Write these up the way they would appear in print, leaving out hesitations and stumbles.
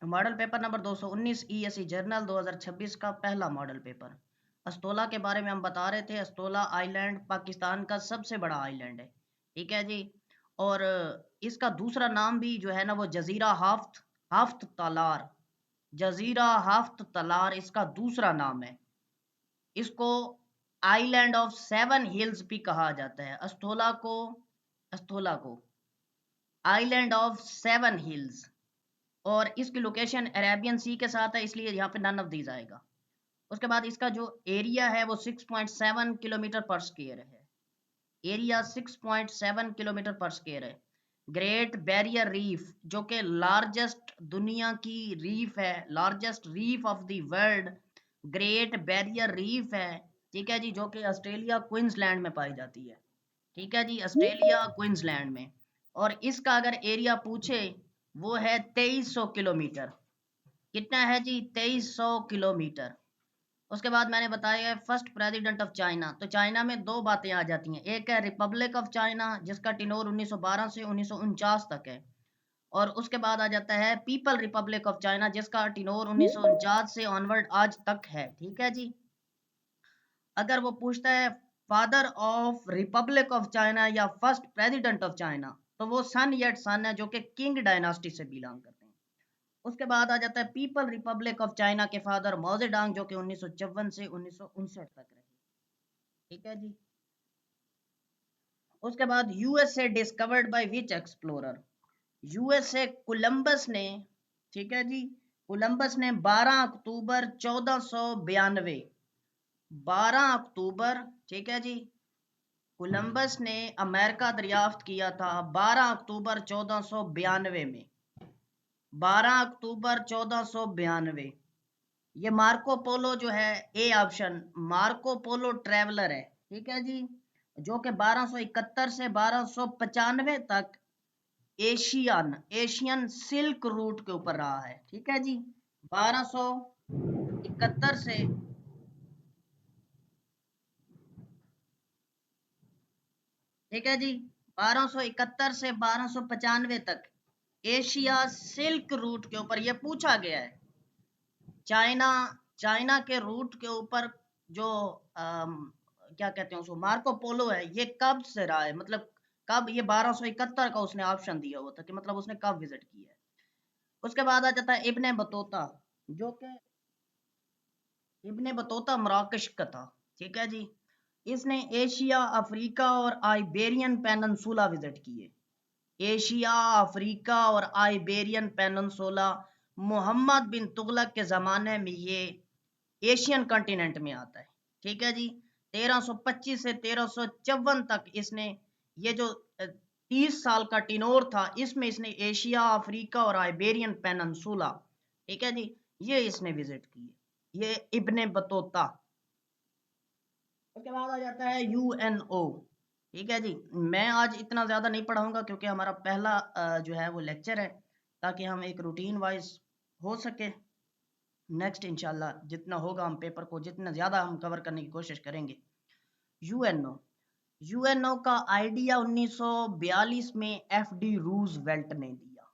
Model paper number 219 ESE journal 2026 का पहला model paper. अस्तोला के बारे में हम बता रहे थे। अस्तोला आइलैंड पाकिस्तान का सबसे बड़ा आइलैंड है, ठीक है जी। और इसका दूसरा नाम भी जो है ना वो जजीरा हाफ्त हाफ्त तलार, जजीरा हाफ्त तलार इसका दूसरा नाम है। इसको आइलैंड ऑफ सेवन हिल्स भी कहा जाता है। अस्तोला को आइलैंड ऑफ सेवन हिल्स। और इसकी लोकेशन अरेबियन सी के साथ है, इसलिए यहाँ पे नन ऑफ दीज आएगा। उसके बाद इसका जो एरिया है वो 6.7 किलोमीटर पर स्क्वायर है। एरिया 6.7 किलोमीटर पर स्क्वायर है। ग्रेट बैरियर रीफ जो कि लार्जेस्ट दुनिया की रीफ है, largest reef of the world great barrier reef है, ठीक है जी, जो कि ऑस्ट्रेलिया क्वींसलैंड में पाई जाती है, ठीक है जी, ऑस्ट्रेलिया क्वींसलैंड में। और इसका अगर एरिया पूछे वो है 2300 किलोमीटर। कितना है जी? 2300 किलोमीटर। उसके बाद मैंने बताया फर्स्ट प्रेसिडेंट ऑफ चाइना। तो चाइना में दो बातें आ जाती हैं, एक है रिपब्लिक ऑफ चाइना जिसका टिनोर 1912 से 1949 तक है, और उसके बाद आ जाता है पीपल रिपब्लिक ऑफ चाइना जिसका टिनोर 1949 से ऑनवर्ड आज तक है, ठीक है जी। अगर वो पूछता है father of Republic of China या फर्स्ट प्रेसिडेंट ऑफ चाइना, तो वो सन येट सन है जो कि किंग डायनास्टी से बिलोंग करते हैं। उसके बाद आ जाता है पीपल रिपब्लिक ऑफ चाइना के फादर मौजेडांग जो कि 1954 से 1959 तक रहे, ठीक है जी। उसके बाद USA discovered by which explorer. USA Columbus ने, ठीक है जी, कोलंबस ने 12 अक्टूबर 1492, 12 अक्टूबर, ठीक है जी, कोलंबस ने अमेरिका दरियाफ्त किया था 12 अक्टूबर 1492 में। 12 अक्टूबर 1492। ये मार्को पोलो जो है, A option, Marco Polo traveller है, ठीक है जी, जो कि 1271 से 1295 तक एशियन सिल्क रूट के ऊपर रहा है, ठीक है जी। 1271 से, ठीक है जी, 1271 से 1295 तक एशिया सिल्क रूट के ऊपर ये पूछा गया है। चाइना चाइना के रूट के ऊपर जो क्या कहते हैं उसको, मार्को पोलो है, ये कब से रहा है, मतलब कब, ये 1271 का उसने ऑप्शन दिया हुआ था कि मतलब उसने कब विजिट किया है। उसके बाद आ जाता है इब्ने बतूता, जो कि इब्ने बतूता मराकश का था, ठीक है जी। इसने एशिया, अफ्रीका और आइबेरियन पेनिनसुला विजिट किए। एशिया, अफ्रीका और आइबेरियन पेनिनसुला मोहम्मद बिन तुगलक के ज़माने में ये एशियन कॉन्टिनेंट में आता है, ठीक है जी। 1325 से 1354 तक इसने, ये जो 30 साल का टिनोर था, इसमें इसने एशिया, अफ्रीका और आइबेरियन पेनिनसुला, ठीक है जी, ये इसने विजिट किए, ये इब्ने बतूता। उसके बाद आ जाता है यूएनओ, ठीक है जी। मैं आज इतना ज़्यादा नहीं पढ़ाऊंगा क्योंकि हमारा पहला जो है वो लेक्चर है, ताकि हम एक रूटीन वाइज हो सके। नेक्स्ट इंशाल्लाह जितना होगा हम पेपर को जितना ज़्यादा हम कवर करने की कोशिश करेंगे। यूएनओ, यूएनओ का आइडिया 1942 में एफ डी रूजवेल्ट ने दिया।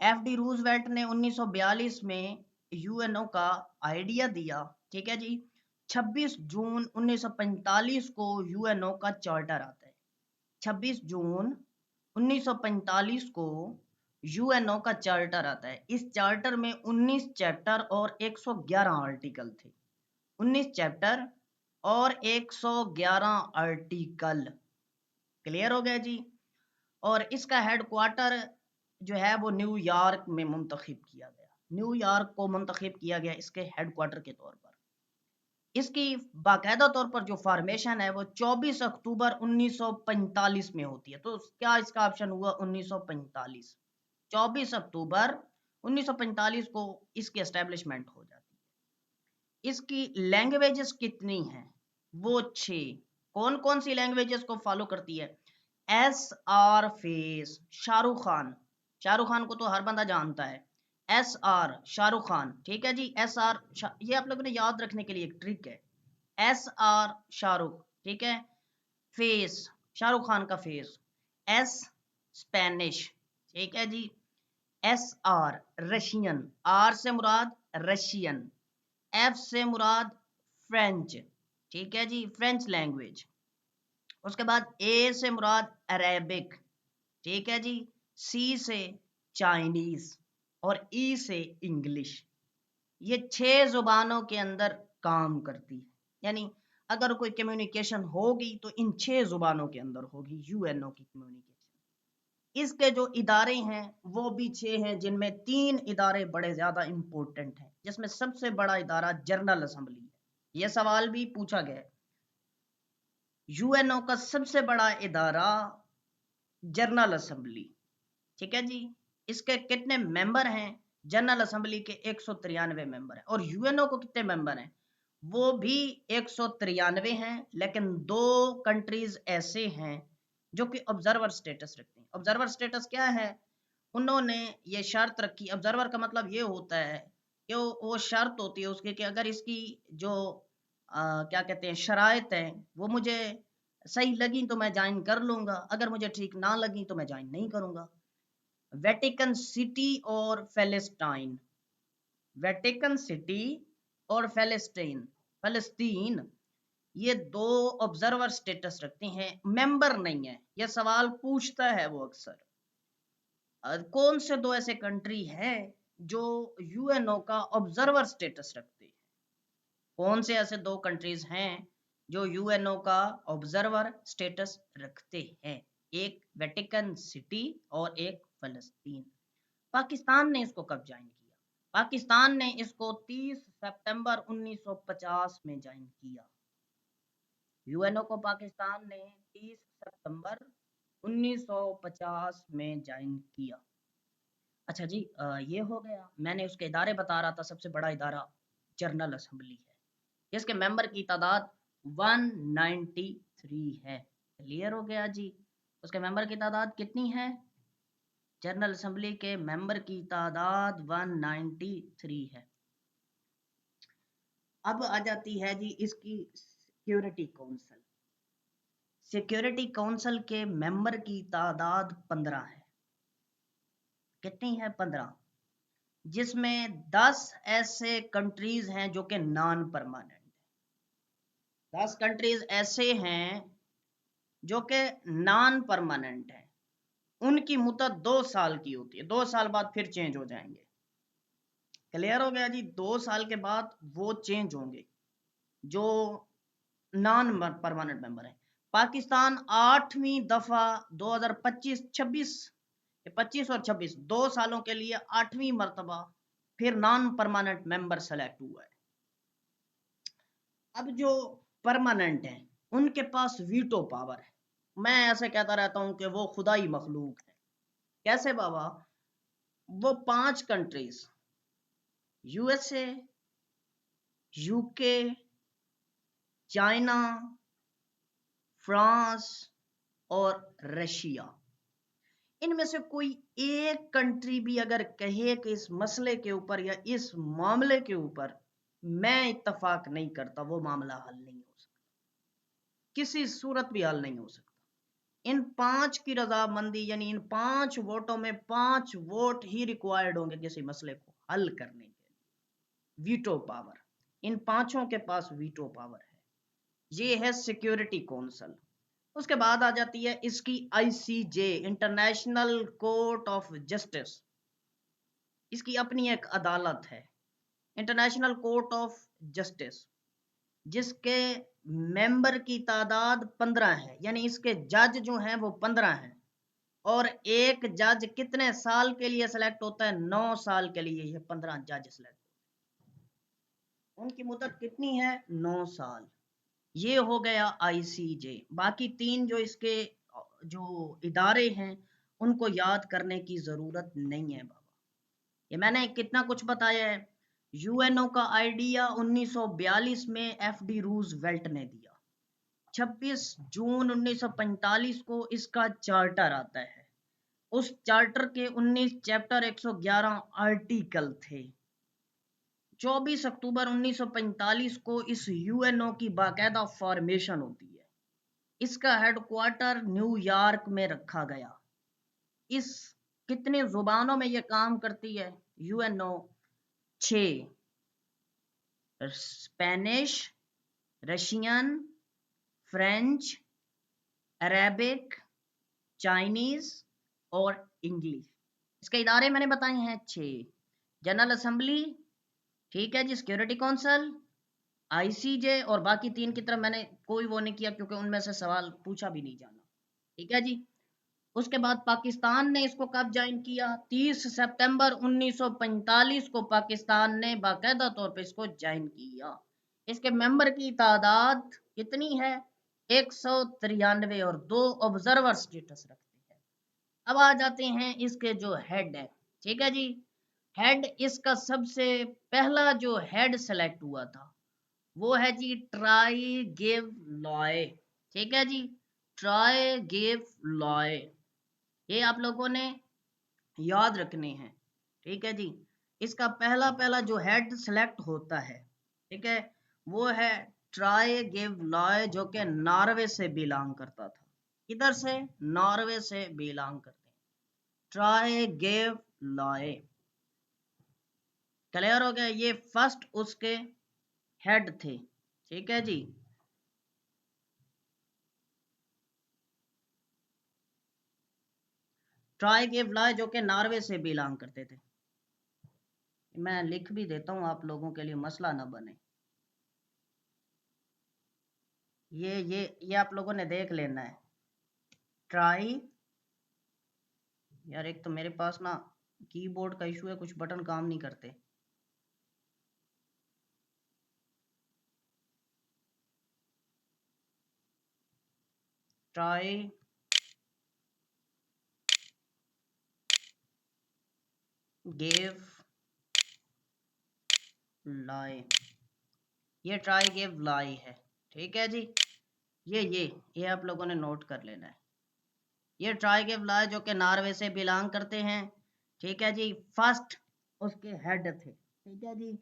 एफ डी रूजवेल्ट ने 1942 में यूएनओ का आइडिया दिया, ठीक है जी। 26 जून 1945 को यूएनओ का चार्टर आता है। 26 जून 1945 को यूएनओ का चार्टर आता है। इस चार्टर में 19 चैप्टर और 111 आर्टिकल थे। 19 चैप्टर और 111 आर्टिकल। क्लियर हो गया जी। और इसका हेडक्वार्टर जो है वो न्यूयॉर्क में मुंतखब किया गया। न्यूयॉर्क को मुंतखब किया गया इसके हेडक्वार्टर के तौर पर। इसकी बाकायदा तौर पर जो फॉर्मेशन है वो 24 अक्टूबर 1945 में होती है। तो क्या इसका ऑप्शन हुआ 1945? 24 अक्टूबर 1945 को इसकी एस्टेब्लिशमेंट हो जाती है। इसकी लैंग्वेजेस कितनी हैं? वो 6। कौन कौन सी लैंग्वेजेस को फॉलो करती है? S R face, Shahrukh Khan, Shahrukh Khan को तो हर बंदा जानता है। एस आर, शाहरुख खान, ठीक है जी। एस आर, ये आप लोगों ने याद रखने के लिए एक ट्रिक है। एस आर शाहरुख, ठीक है। फेस, शाहरुख खान का फेस। एस स्पेनिश, ठीक है जी। SR रशियन, R से मुराद रशियन, F से मुराद फ्रेंच, ठीक है जी, फ्रेंच लैंग्वेज। उसके बाद A से मुराद अरेबिक, ठीक है जी, C से चाइनीज और E से इंग्लिश। ये 6 जुबानों के अंदर काम करती है, यानी अगर कोई कम्युनिकेशन होगी तो इन 6 जुबानों के अंदर होगी यूएनओ की कम्युनिकेशन। इसके जो इदारे हैं वो भी 6 हैं, जिनमें 3 इदारे बड़े ज्यादा इंपॉर्टेंट हैं, जिसमें सबसे बड़ा इदारा जनरल असेंबली है। यह सवाल भी पूछा गया है। यूएनओ का सबसे बड़ा इदारा जनरल असेंबली, ठीक है जी। इसके कितने मेंबर हैं? जनरल असेंबली के 193 मेंबर हैं। और यूएनओ को कितने मेंबर हैं? वो भी 193 हैं, लेकिन 2 कंट्रीज ऐसे हैं जो कि ऑब्जर्वर स्टेटस रखते हैं। ऑब्जर्वर स्टेटस क्या है? उन्होंने ये शर्त रखी, ऑब्जर्वर का मतलब ये होता है कि वो शर्त होती है उसकी कि अगर इसकी जो क्या कहते हैं शराइत है वो मुझे सही लगी तो मैं ज्वाइन कर लूंगा, अगर मुझे ठीक ना लगी तो मैं ज्वाइन नहीं करूंगा। वेटिकन सिटी और फैलेस्टाइन, वेटिकन सिटी और फैलेस्टाइन, फलस्तीन, ये 2 ऑब्जर्वर स्टेटस रखते हैं, मेंबर नहीं है। यह सवाल पूछता है वो अक्सर, कौन से 2 ऐसे कंट्री हैं जो यूएनओ का ऑब्जर्वर स्टेटस रखते हैं? कौन से ऐसे 2 कंट्रीज हैं जो यूएनओ का ऑब्जर्वर स्टेटस रखते हैं? एक वेटिकन सिटी और एक फलस्तीन। पाकिस्तान ने इसको कब ज्वाइन किया? पाकिस्तान ने इसको 30 सितंबर 1950 में ज्वाइन किया। यूएनओ को पाकिस्तान ने 30 सितंबर 1950 में ज्वाइन किया। अच्छा जी, ये हो गया। मैंने उसके इदारे बता रहा था, सबसे बड़ा इदारा जनरल असेंबली है, जिसके मेंबर की तादाद 193 है। क्लियर हो गया जी। उसके मेंबर की तादाद कितनी है? जनरल असेंबली के मेंबर की तादाद 193 है। अब आ जाती है जी इसकी सिक्योरिटी काउंसिल। सिक्योरिटी काउंसिल के मेंबर की तादाद 15 है। कितनी है? 15, जिसमें 10 ऐसे कंट्रीज हैं जो कि नॉन परमानेंट है। 10 कंट्रीज ऐसे हैं जो कि नॉन परमानेंट है। उनकी मुद्दत 2 साल की होती है, 2 साल बाद फिर चेंज हो जाएंगे। क्लियर हो गया जी। 2 साल के बाद वो चेंज होंगे जो नॉन परमानेंट मेंबर है। पाकिस्तान 8वीं दफा 2025-26, 25 और 26 2 सालों के लिए 8वीं मर्तबा फिर नॉन परमानेंट मेंबर सेलेक्ट हुआ है। अब जो परमानेंट है उनके पास वीटो पावर है। मैं ऐसे कहता रहता हूं कि वो खुदाई मखलूक है। कैसे बाबा? वो 5 countries USA, UK, China, France और रशिया, इनमें से कोई एक कंट्री भी अगर कहे कि इस मसले के ऊपर या इस मामले के ऊपर मैं इत्तफाक नहीं करता, वो मामला हल नहीं हो सकता, किसी सूरत भी हल नहीं हो सकता। इन 5 की रजामंदी, यानी इन 5 वोटों में 5 वोट ही रिक्वायर्ड होंगे किसी मसले को हल करने के लिए। वीटो पावर, इन 5 के पास वीटो पावर है। ये है सिक्योरिटी काउंसिल। उसके बाद आ जाती है इसकी ICJ, international court of justice. इसकी अपनी एक अदालत है, इंटरनेशनल कोर्ट ऑफ जस्टिस, जिसके मेंबर की तादाद 15 है, यानी इसके जज जो हैं वो 15 हैं। और एक जज कितने साल के लिए सेलेक्ट होता है? 9 साल के लिए ये 15 जज सेलेक्ट। उनकी मुद्दत कितनी है? 9 साल। ये हो गया आईसीजे। बाकी 3 जो इसके जो इदारे हैं उनको याद करने की जरूरत नहीं है बाबा। ये मैंने कितना कुछ बताया है। यूएनओ का आइडिया 1942 में एफडी रूजवेल्ट ने दिया। 26 जून 1945 को इसका चार्टर आता है। उस चार्टर के 19 चैप्टर 111 आर्टिकल थे। 24 अक्टूबर 1945 को इस यूएनओ की बाकायदा फॉर्मेशन होती है। इसका हेडक्वार्टर न्यूयॉर्क में रखा गया। इस कितनी जुबानों में ये काम करती है? UNO 6, Spanish, Russian, French, Arabic, Chinese और इंग्लिश। इसके इदारे मैंने बताए हैं 6। जनरल असेंबली, ठीक है जी, सिक्योरिटी काउंसिल, आईसीजे, और बाकी 3 की तरफ मैंने कोई वो नहीं किया क्योंकि उनमें से सवाल पूछा भी नहीं जाना। ठीक है जी। उसके बाद पाकिस्तान ने इसको कब ज्वाइन किया? 30 सितंबर 1945 को पाकिस्तान ने बाकायदा तौर पे इसको ज्वाइन किया। इसके मेंबर की तादाद कितनी है? 193, और 2 ऑब्जर्वर स्टेटस रखते हैं। अब आ जाते हैं इसके जो हेड है। ठीक है जी। हेड, इसका सबसे पहला जो हेड सेलेक्ट हुआ था वो है जी ट्राई गिव लॉय। ठीक है जी, ट्राई गिव लॉय, ये आप लोगों ने याद रखने हैं। ठीक है जी। इसका पहला पहला जो हेड सेलेक्ट होता है, ठीक है, वो है ट्राई गिव लॉय, जो कि नॉर्वे से बिलोंग करता था। किधर से? नॉर्वे से बिलोंग करते हैं। ट्राई गिव लॉय, क्लियर हो गया? ये फर्स्ट उसके हेड थे। ठीक है जी। ट्राई गिव लॉय जो कि नॉर्वे से बिलोंग करते थे। मैं लिख भी देता हूं आप लोगों के लिए, मसला ना बने। ये आप लोगों ने देख लेना है। ट्राई, यार एक तो मेरे पास ना कीबोर्ड का इशू है, कुछ बटन काम नहीं करते। ट्राई गिव लाई, ये ट्राई गिव लाई है। ठीक है जी। ये आप लोगों ने नोट कर लेना है। ये ट्राई गिव लाई जो कि नॉर्वे से बिलोंग करते हैं। ठीक है जी। फर्स्ट उसके हेड थे। ठीक है जी।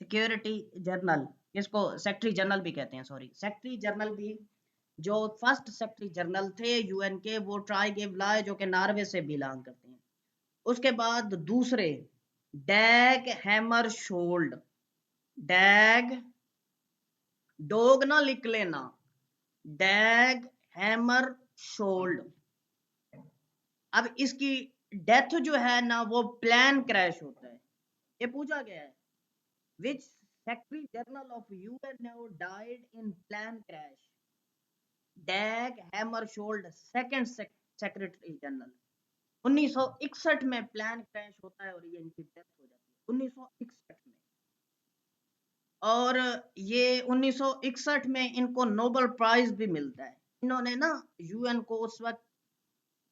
सिक्योरिटी जनरल, इसको सेक्रेटरी जनरल भी कहते हैं, सॉरी, सेक्रेटरी जनरल भी, जो फर्स्ट सेक्रेटरी जनरल थे यूएन के, वो ट्राई गिव लाई जो कि नॉर्वे से बिलोंग करते हैं। उसके बाद दूसरे, डैग हैमर शोल्ड, डैग, डोग ना लिख लेना, डैग हैमर शोल्ड। अब इसकी डेथ जो है ना वो प्लेन क्रैश होता है। ये पूछा गया है, which secretary general of UNO died in plane crash? Dag Hammarskjold, second secretary general. 1961 में प्लान क्रैश होता है और ये इनकी डेथ हो जाती है 1961 में। और ये 1961 में इनको नोबेल प्राइज भी मिलता है। इन्होंने ना यूएन को उस वक्त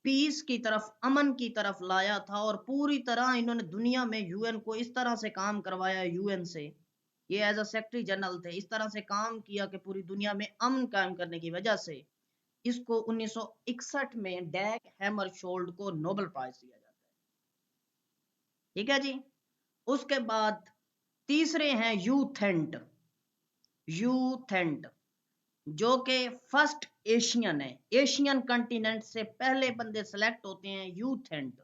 पीस की तरफ, अमन की तरफ लाया था, और पूरी तरह इन्होंने दुनिया में यूएन को इस तरह से काम करवाया, यूएन से, ये एज अ सेक्रेटरी जनरल थे, इस तरह से काम किया कि पूरी दुनिया में अमन कायम करने की वजह से इसको 1961 में डैग हैमरशोल्ड को नोबेल प्राइज दिया जाता है। ठीक है जी। उसके बाद तीसरे हैं यूथेंट, यूथेंट जो कि फर्स्ट एशियन है, एशियन कंटिनेंट से पहले बंदे सेलेक्ट होते हैं यूथेंट,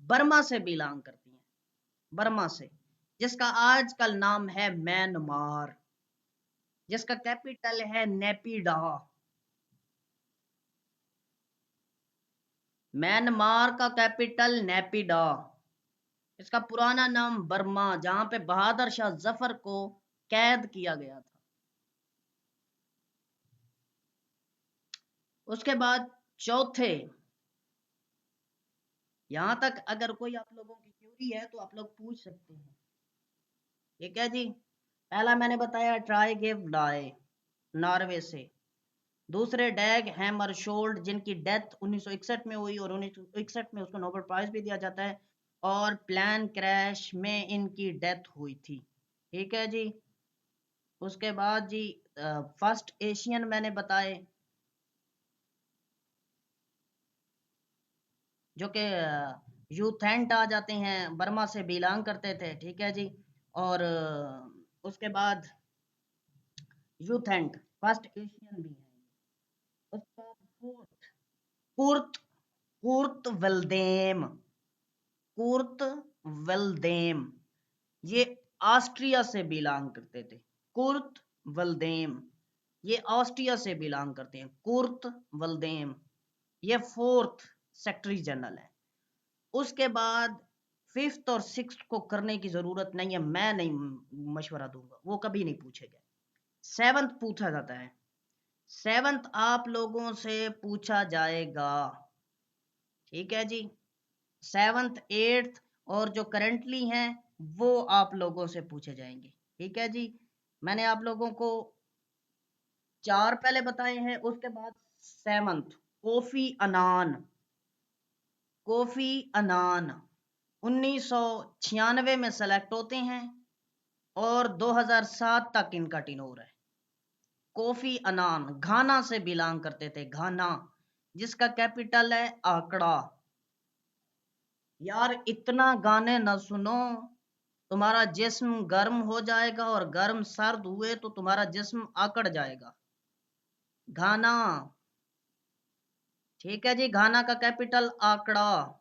बर्मा से बिलोंग करती हैं, बर्मा से, जिसका आजकल नाम है म्यांमार, जिसका कैपिटल है नेपिडा। म्यांमार का कैपिटल नेपिडा। इसका पुराना नाम बर्मा, जहां पे बहादुर शाह जफर को कैद किया गया था। उसके बाद चौथे, यहां तक अगर कोई आप लोगों की क्यूरी है तो आप लोग पूछ सकते हैं। ठीक है जी। पहला मैंने बताया ट्राई गिव लाए, नॉर्वे से। दूसरे डैग हैमरशोल्ड, जिनकी डेथ 1961 में हुई और 1961 में उसको नोबेल प्राइज भी दिया जाता है, और प्लान क्रैश में इनकी डेथ हुई थी। ठीक है जी। उसके बाद जी फर्स्ट एशियन मैंने बताए, जो कि यूथेंट आ जाते हैं, बर्मा से बिलोंग करते थे। ठीक है जी। और उसके बाद यूथेंट फर्स्ट एशियन भी है। उसके बाद फोर्थ, कुर्त कुर्त वल्देम, कुर्त वल्देम, ये ऑस्ट्रिया से बिलोंग करते थे। कुर्त वल्देम ये ऑस्ट्रिया से बिलोंग करते हैं। कुर्त वल्देम ये 4th सेक्रेटरी जनरल है। उसके बाद 5th और 6th को करने की जरूरत नहीं है, मैं नहीं मशवरा दूंगा, वो कभी नहीं पूछे गए। 7th पूछा जाता है। 7th आप लोगों से पूछा जाएगा, ठीक है जी। 7th 8th और जो करंटली हैं वो आप लोगों से पूछे जाएंगे, ठीक है जी। मैंने आप लोगों को 4 पहले बताए हैं। उसके बाद 7th कोफी अनान, कोफी अनान 1996 में सेलेक्ट होते हैं और 2007 तक इनका टिनोर है। कोफी अनान घाना से बिलोंग करते थे, घाना, जिसका कैपिटल है आकड़ा। यार इतना गाने न सुनो, तुम्हारा जिस्म गर्म हो जाएगा और गर्म सर्द हुए तो तुम्हारा जिस्म आकड़ जाएगा। घाना, ठीक है जी, घाना का कैपिटल आकड़ा।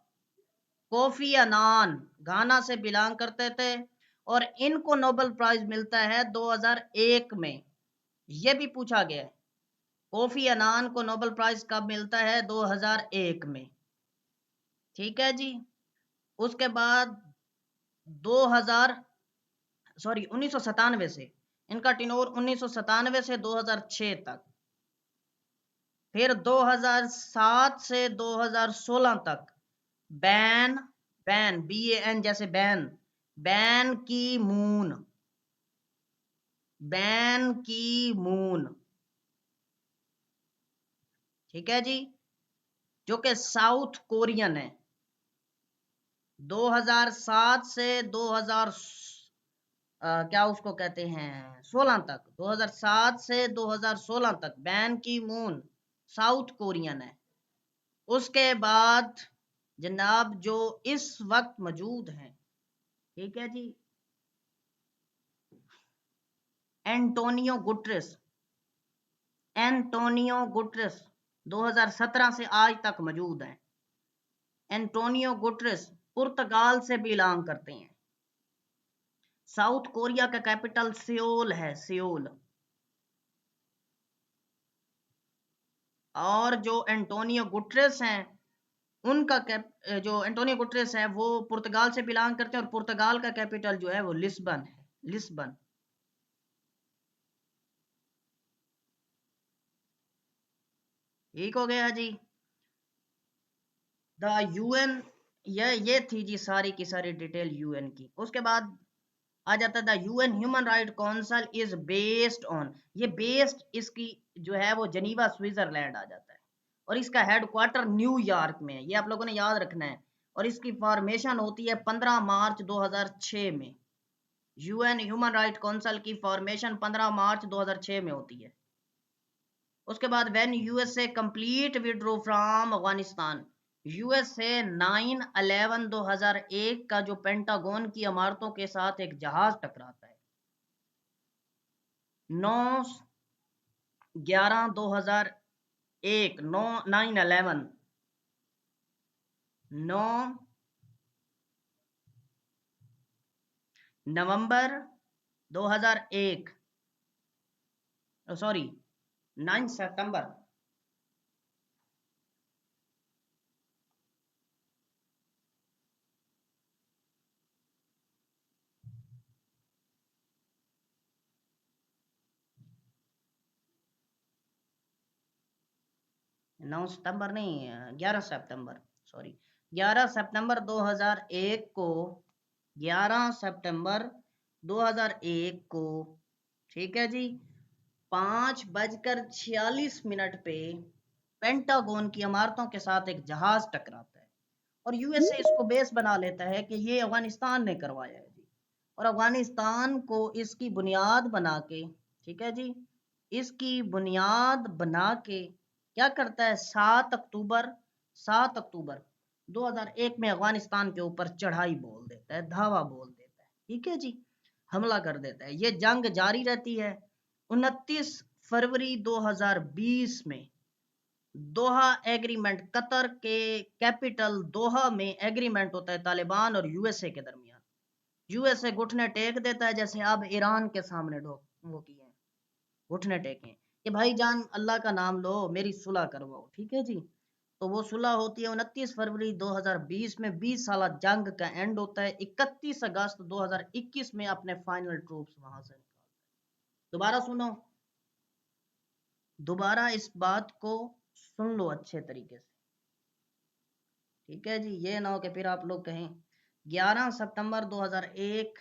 कोफी अनान घाना से बिलोंग करते थे और इनको नोबेल प्राइज मिलता है 2001 में। यह भी पूछा गया है कोफी अनान को नोबेल प्राइज कब मिलता है, 2001 में, ठीक है जी। उसके बाद 2000 सॉरी 1997 से इनका टिनोर 1997 से 2006 तक, फिर 2007 से 2016 तक बैन, बैन BAN जैसे बैन, बैन की मून, बैन की मून, ठीक है जी, जो कि साउथ कोरियन है। 2007 से 2000 क्या उसको कहते हैं 16 तक, 2007 से 2016 तक बैन की मून साउथ कोरियन है। उसके बाद जनाब जो इस वक्त मौजूद हैं, ठीक है जी, एंटोनियो गुटरेस, एंटोनियो गुटरेस 2017 से आज तक मौजूद हैं। एंटोनियो गुटरेस पुर्तगाल से बिलोंग करते हैं। साउथ कोरिया का कैपिटल सियोल है, सियोल। और जो एंटोनियो गुटरेस हैं उनका जो एंटोनियो गुटरेस है वो पुर्तगाल से बिलोंग करते हैं और पुर्तगाल का कैपिटल जो है वो लिस्बन है, लिस्बन। ठीक हो गया जी। द यूएन, ये थी जी सारी की सारी डिटेल यूएन की। उसके बाद आ जाता है the UN human right council is based on, ये बेस्ड इसकी जो है वो जनीवा स्विट्जरलैंड आ जाता है और इसका हेडक्वार्टर न्यूयॉर्क में है, ये आप लोगों ने याद रखना है। और इसकी फॉर्मेशन होती है 15 मार्च 2006 में। यूएन ह्यूमन राइट काउंसिल की फॉर्मेशन 15 मार्च 2006 में होती है। उसके बाद when USA complete withdraw from Afghanistan, USA 9/11/2001 का जो पेंटागन की इमारतों के साथ एक जहाज टकराता है, 9/11/2001, 9/11 9 नवंबर 2001, सॉरी 9 सितंबर, 9 सितंबर नहीं, 11 सितंबर, सॉरी 11 सितंबर 2001 को, 11 सितंबर 2001 को, ठीक है जी, 5:46 पे पेंटागन की इमारतों के साथ एक जहाज टकराता है और यूएसए इसको बेस बना लेता है कि ये अफगानिस्तान ने करवाया है जी। और अफगानिस्तान को इसकी बुनियाद बना के, ठीक है जी, इसकी बुनियाद बना के क्या करता है, 7 अक्टूबर 2001 में अफगानिस्तान के ऊपर चढ़ाई बोल देता है, धावा बोल देता है, ठीक है जी, हमला कर देता है। ये जंग जारी रहती है। 29 फरवरी 2020 में दोहा एग्रीमेंट, कतर के कैपिटल दोहा में एग्रीमेंट होता है तालिबान और यूएसए के दरमियान। यूएसए घुटने टेक देता है, जैसे अब ईरान के सामने वो किए हैं, घुटने टेके कि भाईजान अल्लाह का नाम लो, मेरी सुलह करवाओ, ठीक है जी। तो वो सुलह होती है 29 फरवरी 2020 में, 20 साल जंग का एंड होता है 31 अगस्त 2021 में अपने फाइनल ट्रूप्स वहां से निकालते हैं। दोबारा सुनो, दोबारा इस बात को सुन लो अच्छे तरीके से, ठीक है जी। ये ना हो कि फिर आप लोग कहें 11 सितंबर 2001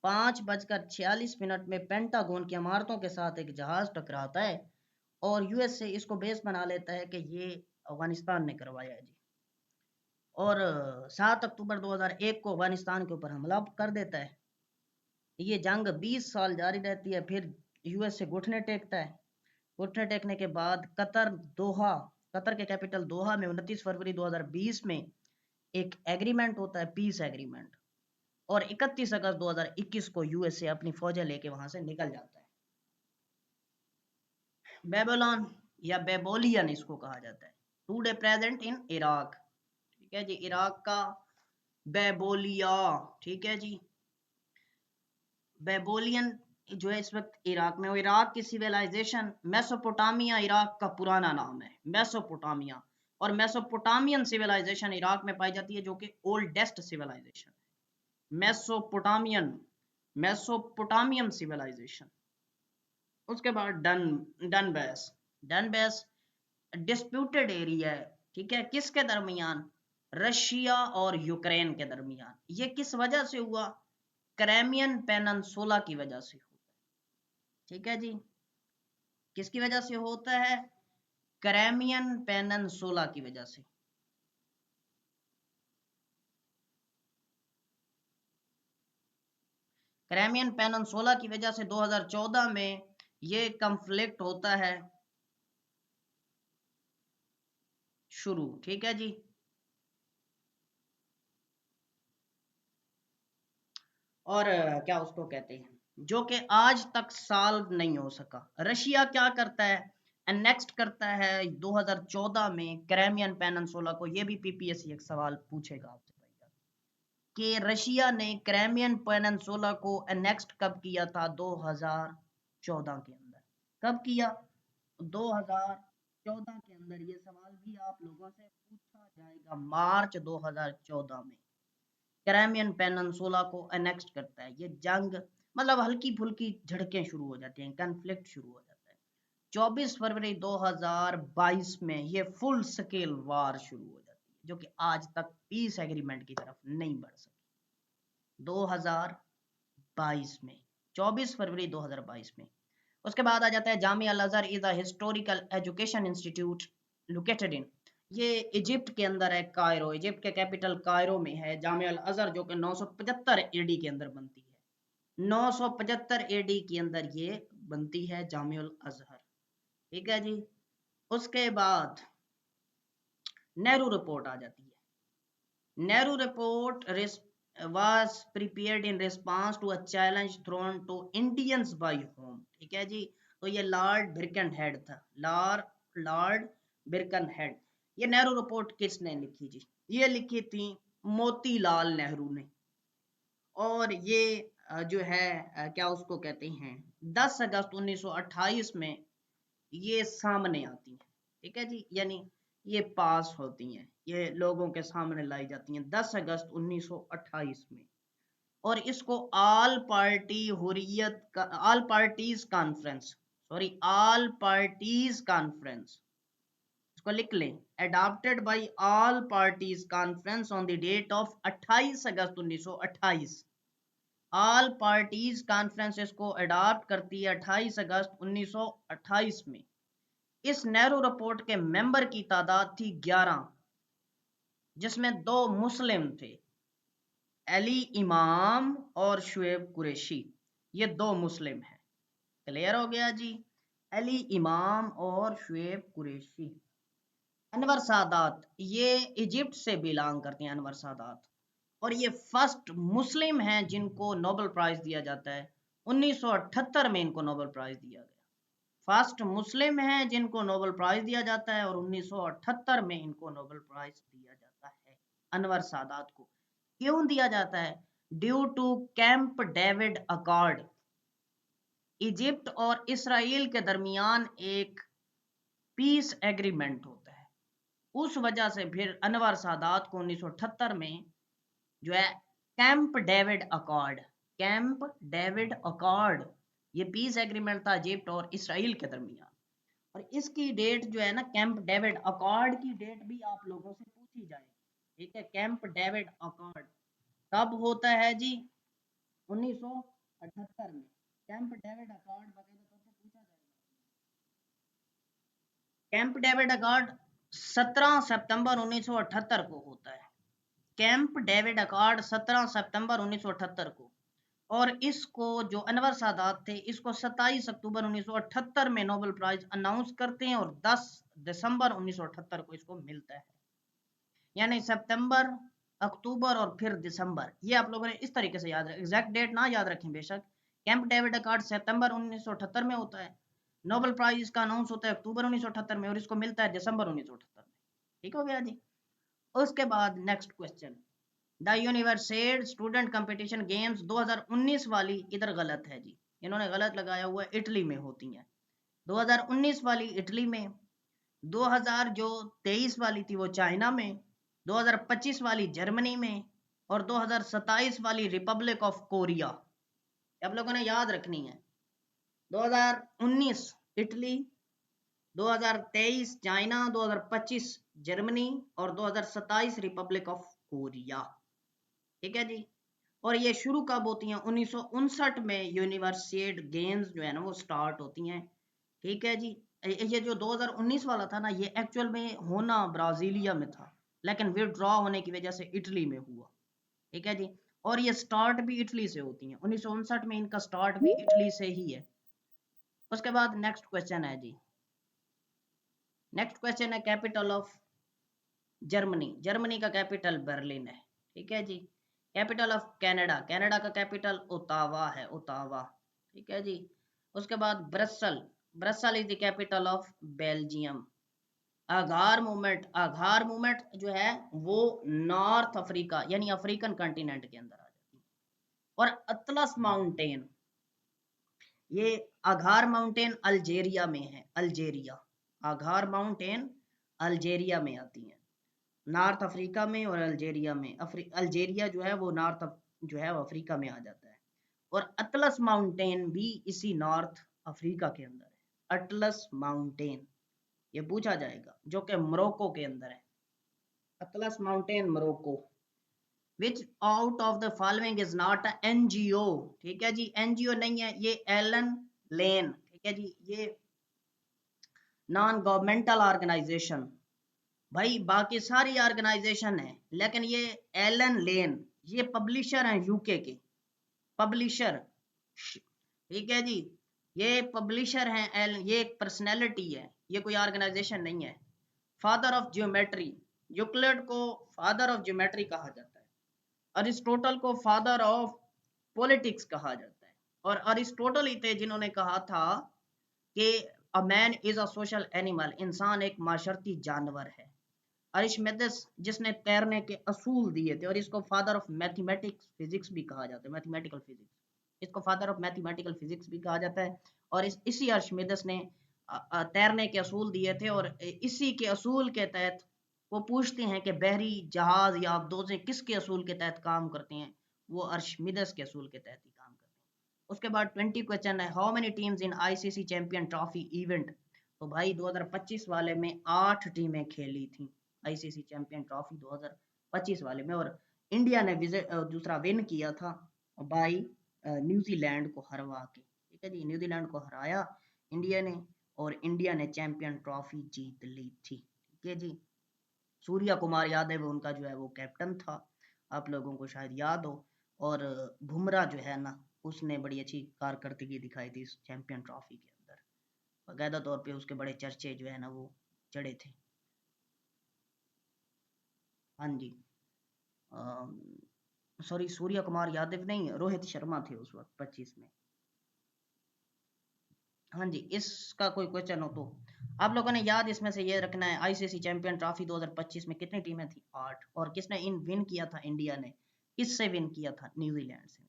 5:46 में पेंटागन की इमारतों के साथ एक जहाज टकराता है और यूएसए इसको बेस बना लेता है कि ये अफगानिस्तान ने करवाया है जी। और 7 अक्टूबर 2001 को अफगानिस्तान के ऊपर हमला कर देता है। ये जंग 20 साल जारी रहती है, फिर यूएसए घुटने टेकता है। घुटने टेकने के बाद कतर के कैपिटल दोहा में 29 फरवरी 2020 में एक एग्रीमेंट होता है, पीस एग्रीमेंट, और 31 अगस्त 2021 को यूएसए अपनी फौजें लेके वहां से निकल जाता है। बेबीलोन या बेबोलियन इसको कहा जाता है, टुडे प्रेजेंट इन इराक, ठीक है जी। इराक का बेबोलिया, ठीक है जी। बेबोलियन जो है इस वक्त इराक में, वो इराक की सिविलाइजेशन, मेसोपोटामिया इराक का पुराना नाम है, मेसोपोटामिया। और मेसोपोटामियन सिविलाइजेशन इराक में पाई जाती है, जो कि oldest civilisation, Mesopotamian, Mesopotamian civilisation. उसके बाद डनबैस, डनबैस डिस्प्यूटेड एरिया है, ठीक है, किसके दरमियान? रशिया और यूक्रेन के दरमियान। ये किस वजह से हुआ? क्रेमियन पेनिनसुला की वजह से हुआ, ठीक है जी। किसकी वजह से होता है? क्रेमियन पेनिनसुला की वजह से। क्रेमियन पेनिनसुला की वजह से 2014 में ये कंफ्लिक्ट होता है शुरू, ठीक है जी। और क्या उसको कहते हैं, जो कि आज तक सॉल्व नहीं हो सका। रशिया क्या करता है? अनेक्स्ट करता है 2014 में क्रेमियन पेनिनसुला को। ये भी पीपीएससी एक सवाल पूछेगा आपसे कि रशिया ने क्रेमियन पेनिनसुला को अनेक्स्ट कब किया था? 2014 के अंदर। कब किया? 2014 के अंदर। ये सवाल भी आप लोगों से पूछा जाएगा। मार्च 2014 में क्रेमियन पेनिनसुला को अनेक्स्ट करता है। ये जंग मतलब हल्की फुल्की झड़कें शुरू हो जाती हैं, कन्फ्लिक्ट शुरू हो जाता है। 24 फरवरी 2022 में ये फुल स्केल वार शुरू हो जाती है, जो कि आज तक पीस एग्रीमेंट की तरफ नहीं बढ़ सकी। 2022 में, 24 फरवरी 2022 में। उसके बाद आ जाता है Jamia Al Azhar is a historical education institute located in, ये इजिप्ट के अंदर है, कायरो, इजिप्ट के कैपिटल कायरो में है जामिया अल अज़हर, जो कि 975 एडी के अंदर बनती है। 975 एडी के अंदर ये बनती है जामिया अल अज़हर, ठीक है जी। उसके बाद नेहरू रिपोर्ट आ जाती है। Nehru report was prepared in response to a challenge thrown to Indians by whom, ठीक है जी। तो ये लॉर्ड बिरकन हेड था, लॉर्ड बिरकन हेड। ये नेहरू रिपोर्ट किसने लिखी जी? ये लिखी थी मोतीलाल नेहरू ने। और ये जो है क्या उसको कहते हैं, 10 अगस्त 1928 में ये सामने आती है, ठीक है जी। यानी ये पास होती हैं, ये लोगों के सामने लाई जाती हैं 10 अगस्त 1928 में। और इसको ऑल पार्टी हुरियत का, all parties conference, sorry all parties conference, इसको लिख लें, adopted by all parties conference on the date of 28 August 1928। All parties conference इसको अडॉप्ट करती है 28 अगस्त 1928 में। इस नेहरू रिपोर्ट के मेंबर की तादाद थी 11, जिसमें 2 मुस्लिम थे, अली इमाम और शुएब कुरैशी। ये 2 मुस्लिम हैं। क्लियर हो गया जी? अली इमाम और शुएब कुरैशी। अनवर सादात, ये इजिप्ट से बिलोंग करते हैं, अनवर सादात। और ये फर्स्ट मुस्लिम हैं जिनको नोबेल प्राइज दिया जाता है। 1978 में इनको नोबेल प्राइज दिया गया। फर्स्ट मुस्लिम हैं जिनको नोबेल प्राइज दिया जाता है, और 1978 में इनको नोबेल प्राइज दिया जाता है अनवर सादात को। क्यों दिया जाता है? Due to Camp David accord. Egypt और इसराइल के दरमियान एक पीस एग्रीमेंट होता है, उस वजह से फिर अनवर सादात को 1978 में जो है camp David accord, camp David accord, ये पीस एग्रीमेंट था इजिप्ट और इसराइल के दरमियान। और इसकी डेट जो है ना, कैंप डेविड अकॉर्ड की डेट भी आप लोगों से पूछी जाएगी, ठीक है। कैंप डेविड अकॉर्ड कब होता है जी? 1978 में कैंप डेविड अकॉर्ड वगैरह तौर पे पूछा जाएगा। कैंप डेविड अकॉर्ड 17 सितंबर 1978 को होता है। कैंप डेविड अकॉर्ड 17 सितंबर 1978 को। और इसको जो अनवर सादात थे, इसको 27 अक्टूबर 1978 में नोबेल प्राइज अनाउंस करते हैं, और 10 दिसंबर 1978 को इसको मिलता है। यानी सितंबर, अक्टूबर और फिर दिसंबर, ये आप लोगों ने इस तरीके से याद रखें, एग्जैक्ट डेट ना याद रखें बेशक। कैंप डेविड अकॉर्ड सितंबर 1978 में होता है, नोबेल प्राइज इसका अनाउंस होता है अक्टूबर 1978 में, और इसको मिलता है दिसंबर 1978 में। ठीक हो गया जी। उसके बाद next question, the Universiade student competition games 2019 वाली इधर गलत है जी, इन्होंने गलत लगाया हुआ है, इटली में होती हैं। 2019 वाली इटली में, 2000 जो 23 वाली थी वो चाइना में, 2025 वाली जर्मनी में, और 2027 वाली रिपब्लिक ऑफ कोरिया। आप लोगों ने याद रखनी है, 2019 इटली, 2023 चाइना, 2025 जर्मनी, और 2027 रिपब्लिक ऑफ कोरिया। ठीक है जी। और ये शुरू कब होती हैं? 1959 में यूनिवर्सिएट गेम्स जो है ना वो स्टार्ट होती हैं। ठीक है जी। ये जो 2019 वाला था ना, ये एक्चुअल में होना ब्राजीलिया में था, लेकिन विड्रॉ होने की वजह से इटली में हुआ। ठीक है जी। और ये स्टार्ट भी इटली से होती हैं, 1959 में इनका स्टार्ट भी इटली से ही है। उसके बाद नेक्स्ट क्वेश्चन है जी, नेक्स्ट क्वेश्चन है कैपिटल ऑफ जर्मनी। जर्मनी का कैपिटल बर्लिन है। ठीक है जी। कैपिटल ऑफ कनाडा, कनाडा का कैपिटल ओटावा है, ओटावा। ठीक है जी। उसके बाद Brussels, Brussels is the capital of Belgium. आघार मूवमेंट, आघार मूवमेंट जो है वो नॉर्थ अफ्रीका यानी अफ्रीकन कंटिनेंट के अंदर आ जाती है। और अतलस माउंटेन, ये आघार माउंटेन अल्जेरिया में है, अल्जेरिया, आघार माउंटेन अल्जेरिया में आती है, नॉर्थ अफ्रीका में और अल्जेरिया में। अल्जेरिया जो है वो नॉर्थ जो है वो अफ्रीका में आ जाता है। और अटलस माउंटेन भी इसी नॉर्थ अफ्रीका के अंदर है, अटलस माउंटेन, ये पूछा जाएगा, जो कि मोरक्को के अंदर है। Atlas mountain Morocco. Which out of the following is not a NGO. ठीक है जी, एनजीओ नहीं है ये, एलन लेन। ठीक है जी, ये नॉन गवर्नमेंटल ऑर्गेनाइजेशन। भाई बाकी सारी ऑर्गेनाइजेशन है, लेकिन ये एलन लेन, ये पब्लिशर हैं यूके के, पब्लिशर। ठीक है जी, ये पब्लिशर हैं ये एक पर्सनैलिटी है, ये कोई ऑर्गेनाइजेशन नहीं है। फादर ऑफ ज्योमेट्री, यूक्लिड को फादर ऑफ ज्योमेट्री कहा जाता है, अरिस्टोटल को फादर ऑफ पॉलिटिक्स कहा जाता है। और अरिस्टोटल ही थे जिन्होंने कहा था कि a man is a social animal, इंसान एक माशरती जानवर है। अरिस्टमिडस जिसने तैरने के असूल दिए थे, और इसको फादर ऑफ मैथमेटिक्स फिजिक्स भी कहा जाता है, मैथमेटिकल फिजिक्स, इसको फादर ऑफ मैथमेटिकल फिजिक्स भी कहा जाता है। और इसी अरिस्टमिडस ने तैरने के असूल दिए थे, और इसी के असूल के तहत वो पूछते हैं कि बहरी जहाज या अबदोज़ें किसके असूल के तहत काम करते हैं? वो अरिस्टमिडस के असूल के तहत ही काम करते हैं। उसके बाद 20 क्वेश्चन है, how many teams in ICC champion trophy event. तो भाई 2025 वाले में 8 टीमें खेली थी आईसीसी चैंपियन ट्रॉफी 2025 वाले में, और इंडिया ने दूसरा विन किया था बाई न्यूजीलैंड को हरवा के। ठीक है जी, न्यूजीलैंड को हराया इंडिया ने, और इंडिया ने चैंपियन ट्रॉफी जीत ली थी। ठीक है जी। सूर्या कुमार यादव उनका जो है वो कैप्टन था, आप लोगों को शायद याद हो। और बुमराह जो है ना, उसने बड़ी अच्छी कारकर्दगी दिखाई थी इस चैंपियन ट्रॉफी के अंदर, बाकायदा तौर पे उसके बड़े चर्चे जो है ना वो चढ़े थे। हाँ जी। सॉरी, सूर्या कुमार यादव नहीं, रोहित शर्मा थे उस वक्त 25 में। हाँ जी, इसका कोई क्वेश्चन हो तो आप लोगों ने याद इसमें से ये रखना है, आईसीसी चैंपियन ट्रॉफी 2025 में कितनी टीमें थी? 8। और किसने इन विन किया था? इंडिया ने। किससे विन किया था? न्यूजीलैंड से।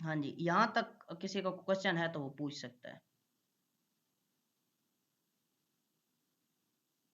हाँ जी, यहाँ तक किसी को क्वेश्चन है तो वो पूछ सकता है।